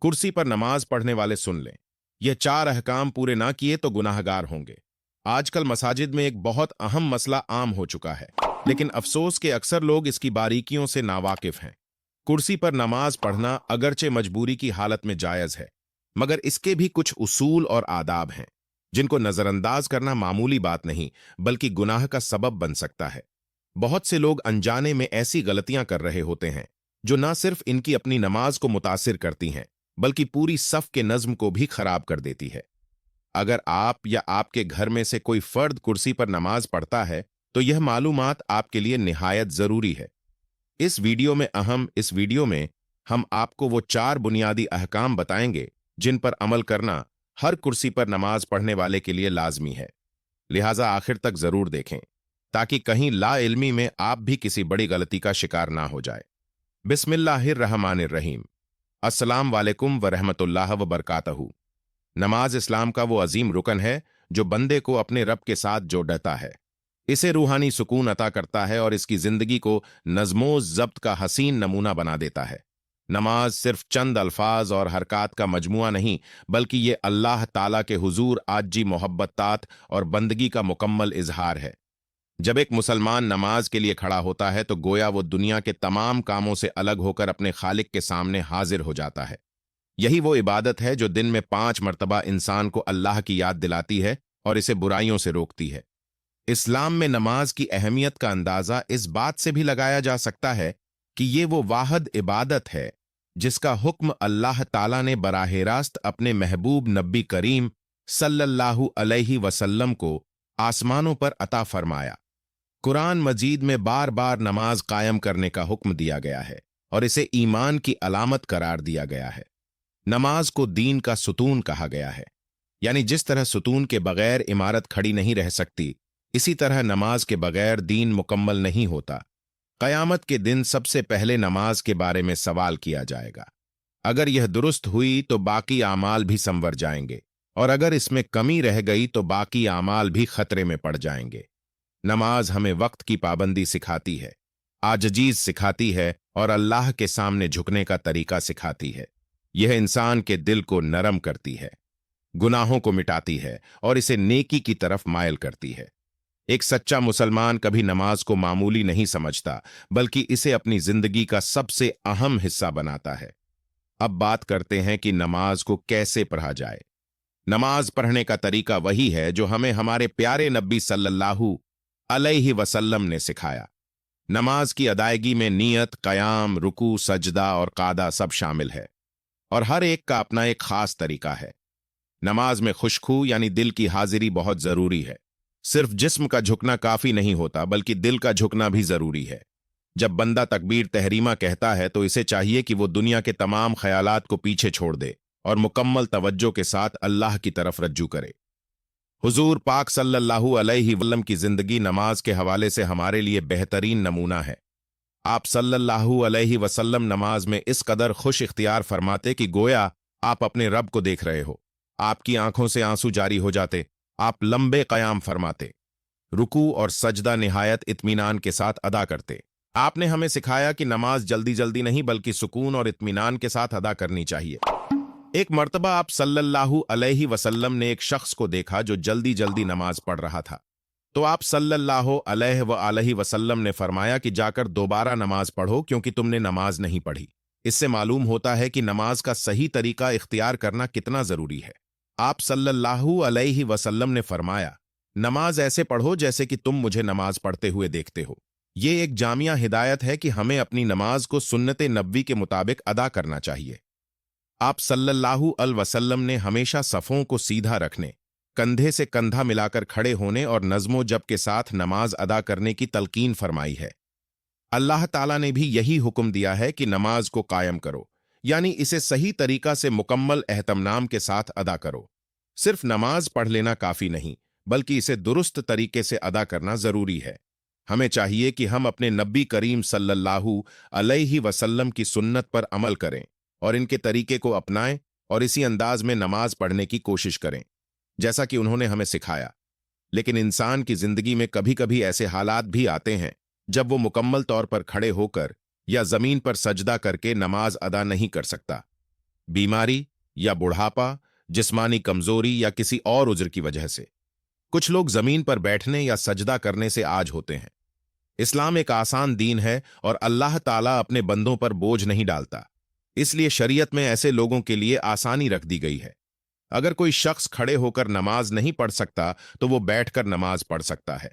कुर्सी पर नमाज पढ़ने वाले सुन लें, यह 4 अहकाम पूरे ना किए तो गुनाहगार होंगे। आजकल मसाजिद में एक बहुत अहम मसला आम हो चुका है, लेकिन अफसोस के अक्सर लोग इसकी बारीकियों से नावाकिफ हैं। कुर्सी पर नमाज पढ़ना अगरचे मजबूरी की हालत में जायज है, मगर इसके भी कुछ उसूल और आदाब हैं, जिनको नजरअंदाज करना मामूली बात नहीं, बल्कि गुनाह का सबब बन सकता है। बहुत से लोग अनजाने में ऐसी गलतियां कर रहे होते हैं, जो न सिर्फ इनकी अपनी नमाज को मुतासिर करती हैं, बल्कि पूरी सफ के नज्म को भी खराब कर देती है। अगर आप या आपके घर में से कोई फर्द कुर्सी पर नमाज पढ़ता है, तो यह मालूमात आपके लिए निहायत जरूरी है। इस वीडियो में हम आपको वो 4 बुनियादी अहकाम बताएंगे जिन पर अमल करना हर कुर्सी पर नमाज पढ़ने वाले के लिए लाजमी है। लिहाजा आखिर तक जरूर देखें, ताकि कहीं ला इल्मी में आप भी किसी बड़ी गलती का शिकार ना हो जाए। बिस्मिल्लाहिर्रहमानिर्रहीम। अस्सलाम वालेकुम व रहमतुल्लाह व बरकातहू। नमाज इस्लाम का वो अजीम रुकन है जो बंदे को अपने रब के साथ जोड़ता है, इसे रूहानी सुकून अता करता है और इसकी जिंदगी को नज़्मो ज़ब्त का हसीन नमूना बना देता है। नमाज सिर्फ चंद अल्फाज और हरकात का मजमुआ नहीं, बल्कि ये अल्लाह ताला के हुजूर आजी मोहब्बतात और बंदगी का मुकम्मल इजहार है। जब एक मुसलमान नमाज के लिए खड़ा होता है तो गोया वो दुनिया के तमाम कामों से अलग होकर अपने खालिक के सामने हाजिर हो जाता है। यही वो इबादत है जो दिन में 5 मर्तबा इंसान को अल्लाह की याद दिलाती है और इसे बुराइयों से रोकती है। इस्लाम में नमाज की अहमियत का अंदाजा इस बात से भी लगाया जा सकता है कि ये वो वाहिद इबादत है जिसका हुक्म अल्लाह ताला ने बराह रास्त अपने महबूब नबी करीम सल्लल्लाहु अलैहि वसल्लम को आसमानों पर अता फरमाया। कुरान मजीद में बार बार नमाज कायम करने का हुक्म दिया गया है और इसे ईमान की अलामत करार दिया गया है। नमाज को दीन का सुतून कहा गया है, यानी जिस तरह सुतून के बगैर इमारत खड़ी नहीं रह सकती, इसी तरह नमाज के बगैर दीन मुकम्मल नहीं होता। क़यामत के दिन सबसे पहले नमाज के बारे में सवाल किया जाएगा। अगर यह दुरुस्त हुई तो बाकी आमाल भी संवर जाएंगे, और अगर इसमें कमी रह गई तो बाकी आमाल भी खतरे में पड़ जाएंगे। नमाज हमें वक्त की पाबंदी सिखाती है, आजजीज सिखाती है और अल्लाह के सामने झुकने का तरीका सिखाती है। यह इंसान के दिल को नरम करती है, गुनाहों को मिटाती है और इसे नेकी की तरफ मायल करती है। एक सच्चा मुसलमान कभी नमाज को मामूली नहीं समझता, बल्कि इसे अपनी जिंदगी का सबसे अहम हिस्सा बनाता है। अब बात करते हैं कि नमाज को कैसे पढ़ा जाए। नमाज पढ़ने का तरीका वही है जो हमें हमारे प्यारे नबी सल्लल्लाहु अलैहि वसल्लम ने सिखाया। नमाज की अदायगी में नियत, क़याम, रुकू, सजदा और कादा सब शामिल है, और हर एक का अपना एक खास तरीका है। नमाज में खुशखू यानी दिल की हाजिरी बहुत जरूरी है। सिर्फ जिस्म का झुकना काफी नहीं होता, बल्कि दिल का झुकना भी जरूरी है। जब बंदा तकबीर तहरीमा कहता है तो इसे चाहिए कि वो दुनिया के तमाम ख्यालात को पीछे छोड़ दे और मुकम्मल तवज्जो के साथ अल्लाह की तरफ रज्जू करे। हुजूर पाक सल्लल्लाहु अलैहि वसल्लम की जिंदगी नमाज के हवाले से हमारे लिए बेहतरीन नमूना है। आप सल्लल्लाहु अलैहि वसल्लम नमाज में इस कदर खुश इख्तियार फरमाते कि गोया आप अपने रब को देख रहे हो। आपकी आंखों से आंसू जारी हो जाते। आप लंबे क़याम फरमाते, रुकू और सजदा निहायत इत्मीनान के साथ अदा करते। आपने हमें सिखाया कि नमाज जल्दी जल्दी नहीं, बल्कि सुकून और इत्मीनान के साथ अदा करनी चाहिए। एक मर्तबा आप सल्लल्लाहु अलैहि वसल्लम ने एक शख्स को देखा जो जल्दी जल्दी नमाज पढ़ रहा था। तो आप सल्लल्लाहु अलैहि वसल्लम ने फरमाया कि जाकर दोबारा नमाज पढ़ो, क्योंकि तुमने नमाज नहीं पढ़ी। इससे मालूम होता है कि नमाज का सही तरीका इख्तियार करना कितना जरूरी है। आप सल्लल्लाहु अलैहि वसल्लम ने फरमाया, नमाज ऐसे पढ़ो जैसे कि तुम मुझे नमाज पढ़ते हुए देखते हो। ये एक जामिया हिदायत है कि हमें अपनी नमाज को सुन्नत नबवी के मुताबिक अदा करना चाहिए। आप सल्लल्लाहु अलैहि वसल्लम ने हमेशा सफ़ों को सीधा रखने, कंधे से कंधा मिलाकर खड़े होने और नज़्मो जब के साथ नमाज अदा करने की तलकीन फरमाई है। अल्लाह ताला ने भी यही हुक्म दिया है कि नमाज को कायम करो, यानी इसे सही तरीका से मुकम्मल एहतमाम के साथ अदा करो। सिर्फ नमाज पढ़ लेना काफ़ी नहीं, बल्कि इसे दुरुस्त तरीके से अदा करना ज़रूरी है। हमें चाहिए कि हम अपने नबी करीम सल्लल्लाहु अलैहि वसल्लम की सुन्नत पर अमल करें और इनके तरीके को अपनाएं और इसी अंदाज में नमाज पढ़ने की कोशिश करें जैसा कि उन्होंने हमें सिखाया। लेकिन इंसान की जिंदगी में कभी कभी ऐसे हालात भी आते हैं जब वो मुकम्मल तौर पर खड़े होकर या जमीन पर सजदा करके नमाज अदा नहीं कर सकता। बीमारी या बुढ़ापा, जिस्मानी कमजोरी या किसी और उज्र की वजह से। कुछ लोग जमीन पर बैठने या सजदा करने से आज होते हैं। इस्लाम एक आसान दीन है और अल्लाह ताला अपने बंदों पर बोझ नहीं डालता, इसलिए शरीयत में ऐसे लोगों के लिए आसानी रख दी गई है। अगर कोई शख्स खड़े होकर नमाज नहीं पढ़ सकता तो वो बैठकर नमाज पढ़ सकता है,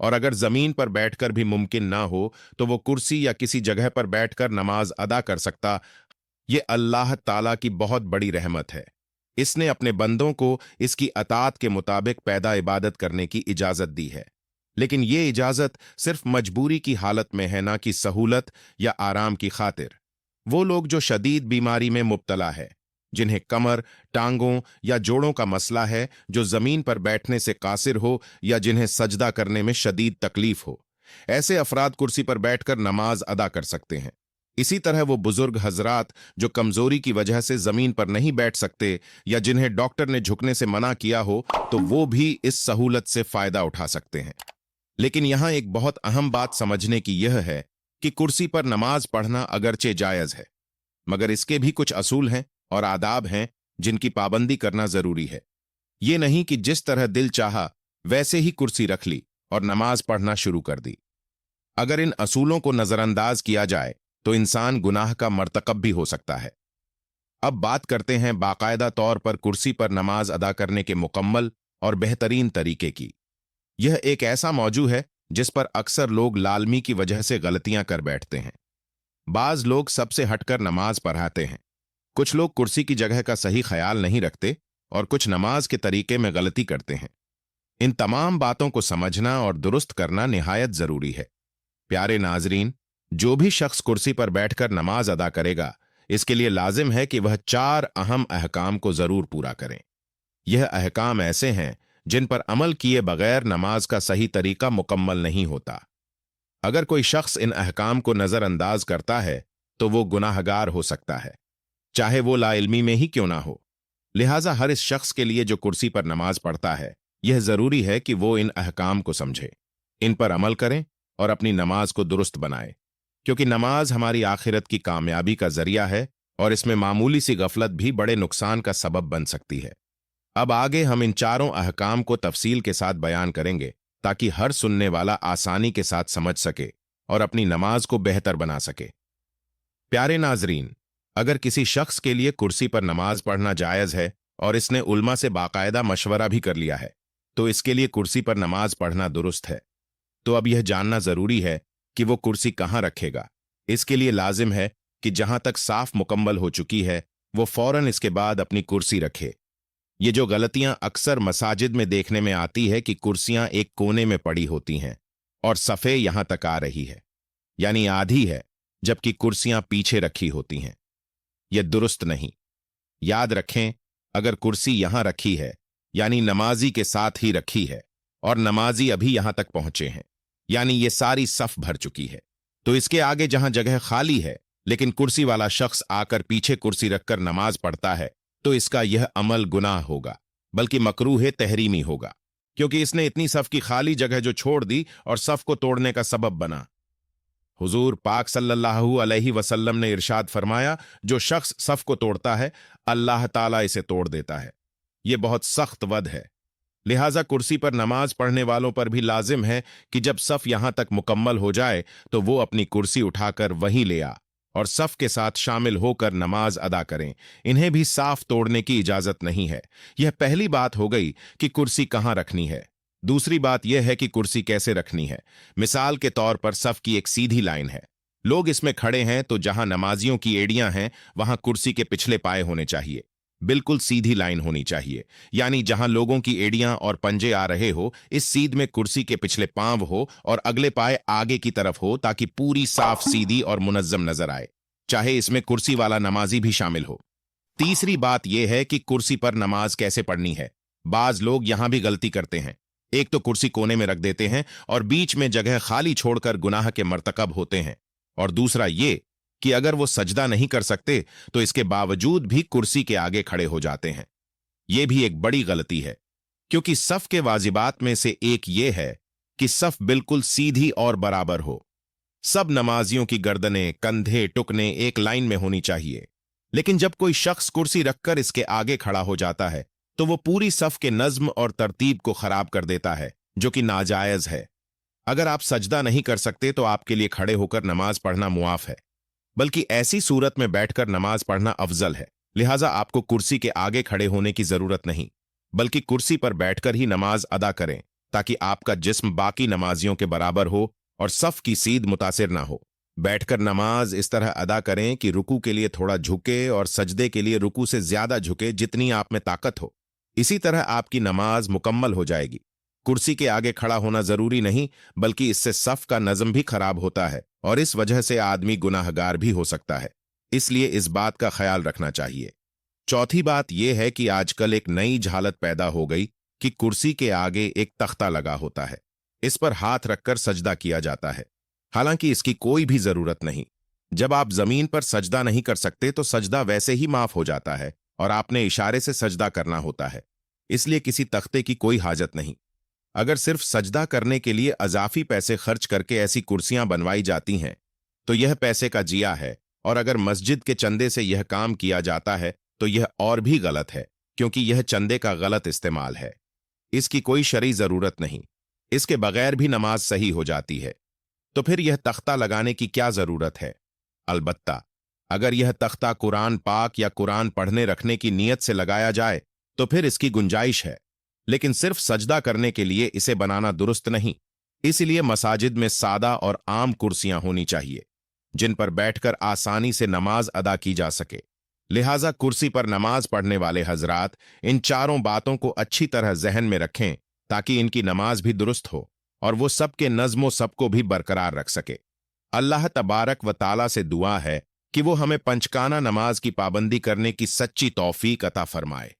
और अगर जमीन पर बैठकर भी मुमकिन ना हो तो वो कुर्सी या किसी जगह पर बैठकर नमाज अदा कर सकता। ये अल्लाह ताला की बहुत बड़ी रहमत है। इसने अपने बंदों को इसकी अताअत के मुताबिक पैदा इबादत करने की इजाजत दी है, लेकिन ये इजाजत सिर्फ मजबूरी की हालत में है, ना कि सहूलत या आराम की खातिर। वो लोग जो शदीद बीमारी में मुब्तला है, जिन्हें कमर, टांगों या जोड़ों का मसला है, जो जमीन पर बैठने से कासिर हो या जिन्हें सजदा करने में शदीद तकलीफ हो, ऐसे अफराद कुर्सी पर बैठकर नमाज अदा कर सकते हैं। इसी तरह वो बुजुर्ग हजरात जो कमजोरी की वजह से जमीन पर नहीं बैठ सकते या जिन्हें डॉक्टर ने झुकने से मना किया हो, तो वो भी इस सहूलत से फायदा उठा सकते हैं। लेकिन यहां एक बहुत अहम बात समझने की यह है कि कुर्सी पर नमाज पढ़ना अगरचे जायज है, मगर इसके भी कुछ असूल हैं और आदाब हैं जिनकी पाबंदी करना जरूरी है। ये नहीं कि जिस तरह दिल चाहा वैसे ही कुर्सी रख ली और नमाज पढ़ना शुरू कर दी। अगर इन असूलों को नजरअंदाज किया जाए तो इंसान गुनाह का मर्तकब भी हो सकता है। अब बात करते हैं बाकायदा तौर पर कुर्सी पर नमाज अदा करने के मुकम्मल और बेहतरीन तरीके की। यह एक ऐसा मौजू है जिस पर अक्सर लोग लालमी की वजह से गलतियां कर बैठते हैं। बाज लोग सबसे हटकर नमाज पढ़ाते हैं, कुछ लोग कुर्सी की जगह का सही ख्याल नहीं रखते और कुछ नमाज के तरीके में गलती करते हैं। इन तमाम बातों को समझना और दुरुस्त करना निहायत जरूरी है। प्यारे नाजरीन, जो भी शख्स कुर्सी पर बैठकर नमाज अदा करेगा, इसके लिए लाजिम है कि वह 4 अहम अहकाम को जरूर पूरा करें। यह अहकाम ऐसे हैं जिन पर अमल किए बगैर नमाज का सही तरीका मुकम्मल नहीं होता। अगर कोई शख्स इन अहकाम को नजरअंदाज करता है तो वो गुनाहगार हो सकता है, चाहे वो लाइल्मी में ही क्यों ना हो। लिहाजा हर इस शख्स के लिए जो कुर्सी पर नमाज पढ़ता है, यह जरूरी है कि वो इन अहकाम को समझे, इन पर अमल करें और अपनी नमाज को दुरुस्त बनाए, क्योंकि नमाज हमारी आखिरत की कामयाबी का जरिया है और इसमें मामूली सी गफलत भी बड़े नुकसान का सबब बन सकती है। अब आगे हम इन चारों अहकाम को तफसील के साथ बयान करेंगे ताकि हर सुनने वाला आसानी के साथ समझ सके और अपनी नमाज को बेहतर बना सके। प्यारे नाजरीन, अगर किसी शख्स के लिए कुर्सी पर नमाज पढ़ना जायज है और इसने उल्मा से बाकायदा मशवरा भी कर लिया है, तो इसके लिए कुर्सी पर नमाज पढ़ना दुरुस्त है। तो अब यह जानना जरूरी है कि वो कुर्सी कहाँ रखेगा। इसके लिए लाजिम है कि जहां तक साफ मुकम्मल हो चुकी है, वो फौरन इसके बाद अपनी कुर्सी रखे। ये जो गलतियां अक्सर मसाजिद में देखने में आती है कि कुर्सियां एक कोने में पड़ी होती हैं और सफ़े यहां तक आ रही है, यानी आधी है, जबकि कुर्सियां पीछे रखी होती हैं। यह दुरुस्त नहीं। याद रखें, अगर कुर्सी यहां रखी है यानी नमाजी के साथ ही रखी है और नमाजी अभी यहां तक पहुंचे हैं, यानी ये सारी सफ भर चुकी है, तो इसके आगे जहां जगह खाली है लेकिन कुर्सी वाला शख्स आकर पीछे कुर्सी रखकर नमाज पढ़ता है, तो इसका यह अमल गुनाह होगा, बल्कि मकरूह तहरीमी होगा, क्योंकि इसने इतनी सफ की खाली जगह जो छोड़ दी और सफ को तोड़ने का सबब बना। हुजूर पाक सल्लल्लाहु अलैहि वसल्लम ने इरशाद फरमाया, जो शख्स सफ को तोड़ता है, अल्लाह ताला इसे तोड़ देता है। यह बहुत सख्त वद है। लिहाजा कुर्सी पर नमाज पढ़ने वालों पर भी लाजिम है कि जब सफ यहां तक मुकम्मल हो जाए तो वो अपनी कुर्सी उठाकर वहीं ले आ और सफ के साथ शामिल होकर नमाज अदा करें। इन्हें भी साफ तोड़ने की इजाजत नहीं है। यह पहली बात हो गई कि कुर्सी कहां रखनी है। दूसरी बात यह है कि कुर्सी कैसे रखनी है। मिसाल के तौर पर सफ की एक सीधी लाइन है, लोग इसमें खड़े हैं, तो जहां नमाजियों की एड़ियां हैं वहां कुर्सी के पिछले पाए होने चाहिए। बिल्कुल सीधी लाइन होनी चाहिए, यानी जहां लोगों की एड़ियां और पंजे आ रहे हो, इस सीध में कुर्सी के पिछले पांव हो और अगले पाए आगे की तरफ हो, ताकि पूरी साफ सीधी और मुनज्जम नजर आए, चाहे इसमें कुर्सी वाला नमाजी भी शामिल हो। तीसरी बात यह है कि कुर्सी पर नमाज कैसे पढ़नी है। बाज लोग यहां भी गलती करते हैं। एक तो कुर्सी कोने में रख देते हैं और बीच में जगह खाली छोड़कर गुनाह के मर्तकब होते हैं, और दूसरा ये कि अगर वो सजदा नहीं कर सकते तो इसके बावजूद भी कुर्सी के आगे खड़े हो जाते हैं। यह भी एक बड़ी गलती है, क्योंकि सफ के वाजिबात में से एक ये है कि सफ बिल्कुल सीधी और बराबर हो। सब नमाजियों की गर्दनें, कंधे, टुकने एक लाइन में होनी चाहिए। लेकिन जब कोई शख्स कुर्सी रखकर इसके आगे खड़ा हो जाता है तो वो पूरी सफ के नज्म और तरतीब को खराब कर देता है, जो कि नाजायज है। अगर आप सजदा नहीं कर सकते तो आपके लिए खड़े होकर नमाज पढ़ना मुआफ है, बल्कि ऐसी सूरत में बैठकर नमाज पढ़ना अफजल है। लिहाजा आपको कुर्सी के आगे खड़े होने की जरूरत नहीं, बल्कि कुर्सी पर बैठकर ही नमाज अदा करें, ताकि आपका जिस्म बाकी नमाजियों के बराबर हो और सफ की सीध मुतासिर ना हो। बैठकर नमाज इस तरह अदा करें कि रुकू के लिए थोड़ा झुके और सजदे के लिए रुकू से ज्यादा झुके, जितनी आप में ताकत हो। इसी तरह आपकी नमाज मुकम्मल हो जाएगी। कुर्सी के आगे खड़ा होना जरूरी नहीं, बल्कि इससे सफ का नज़म भी खराब होता है और इस वजह से आदमी गुनाहगार भी हो सकता है। इसलिए इस बात का ख्याल रखना चाहिए। चौथी बात यह है कि आजकल एक नई झालत पैदा हो गई कि कुर्सी के आगे एक तख्ता लगा होता है, इस पर हाथ रखकर सजदा किया जाता है। हालांकि इसकी कोई भी जरूरत नहीं। जब आप जमीन पर सजदा नहीं कर सकते तो सजदा वैसे ही माफ हो जाता है और आपने इशारे से सजदा करना होता है, इसलिए किसी तख्ते की कोई हाजत नहीं। अगर सिर्फ सजदा करने के लिए अजाफी पैसे खर्च करके ऐसी कुर्सियां बनवाई जाती हैं तो यह पैसे का जिया है, और अगर मस्जिद के चंदे से यह काम किया जाता है तो यह और भी गलत है, क्योंकि यह चंदे का गलत इस्तेमाल है। इसकी कोई शरई जरूरत नहीं, इसके बगैर भी नमाज सही हो जाती है। तो फिर यह तख्ता लगाने की क्या जरूरत है? अलबत्ता अगर यह तख्ता कुरान पाक या कुरान पढ़ने रखने की नीयत से लगाया जाए तो फिर इसकी गुंजाइश है, लेकिन सिर्फ सजदा करने के लिए इसे बनाना दुरुस्त नहीं। इसलिए मसाजिद में सादा और आम कुर्सियां होनी चाहिए जिन पर बैठकर आसानी से नमाज अदा की जा सके। लिहाजा कुर्सी पर नमाज पढ़ने वाले हजरात इन चारों बातों को अच्छी तरह जहन में रखें, ताकि इनकी नमाज भी दुरुस्त हो और वो सबके नज़्मो सबको भी बरकरार रख सके। अल्लाह तबारक व ताला से दुआ है कि वो हमें पंचकाना नमाज की पाबंदी करने की सच्ची तौफीक अता फरमाए,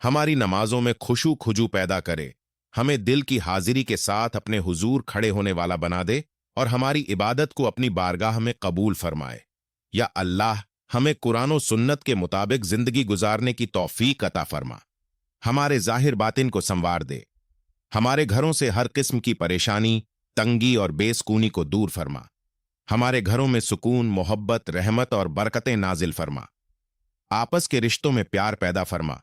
हमारी नमाजों में खुशू खुजू पैदा करे, हमें दिल की हाजिरी के साथ अपने हुजूर खड़े होने वाला बना दे और हमारी इबादत को अपनी बारगाह में कबूल फरमाए। या अल्लाह हमें कुरान और सुन्नत के मुताबिक जिंदगी गुजारने की तौफीक अता फरमा, हमारे जाहिर बातिन को संवार दे, हमारे घरों से हर किस्म की परेशानी, तंगी और बेसकूनी को दूर फरमा, हमारे घरों में सुकून, मोहब्बत, रहमत और बरकतें नाजिल फरमा, आपस के रिश्तों में प्यार पैदा फरमा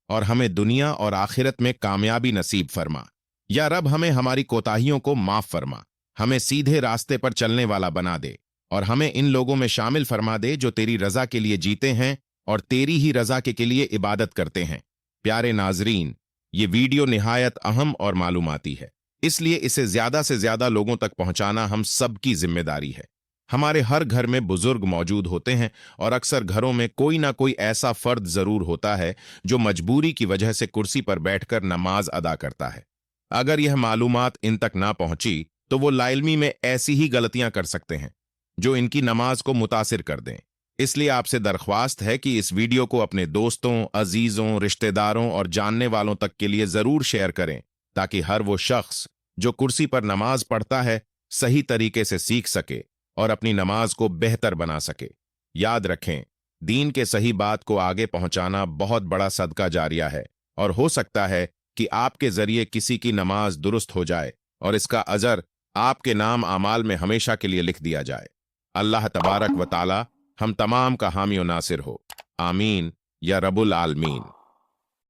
और हमें दुनिया और आखिरत में कामयाबी नसीब फरमा। या रब हमें हमारी कोताहियों को माफ फरमा, हमें सीधे रास्ते पर चलने वाला बना दे और हमें इन लोगों में शामिल फरमा दे जो तेरी रजा के लिए जीते हैं और तेरी ही रजा के लिए इबादत करते हैं। प्यारे नाजरीन, ये वीडियो निहायत अहम और मालूमाती है, इसलिए इसे ज्यादा से ज्यादा लोगों तक पहुंचाना हम सबकी जिम्मेदारी है। हमारे हर घर में बुजुर्ग मौजूद होते हैं और अक्सर घरों में कोई ना कोई ऐसा फर्द जरूर होता है जो मजबूरी की वजह से कुर्सी पर बैठकर नमाज अदा करता है। अगर यह मालूमात इन तक ना पहुंची तो वो लाइल्मी में ऐसी ही गलतियां कर सकते हैं जो इनकी नमाज को मुतासिर कर दें। इसलिए आपसे दरख्वास्त है कि इस वीडियो को अपने दोस्तों, अजीजों, रिश्तेदारों और जानने वालों तक के लिए जरूर शेयर करें, ताकि हर वो शख्स जो कुर्सी पर नमाज पढ़ता है सही तरीके से सीख सके और अपनी नमाज को बेहतर बना सके। याद रखें, दीन के सही बात को आगे पहुंचाना बहुत बड़ा सदका जारिया है और हो सकता है कि आपके जरिए किसी की नमाज दुरुस्त हो जाए और इसका अजर आपके नाम आमाल में हमेशा के लिए लिख दिया जाए। अल्लाह तबारक व ताला हम तमाम का हामी और नासिर हो। आमीन या रब्बुल आलमीन।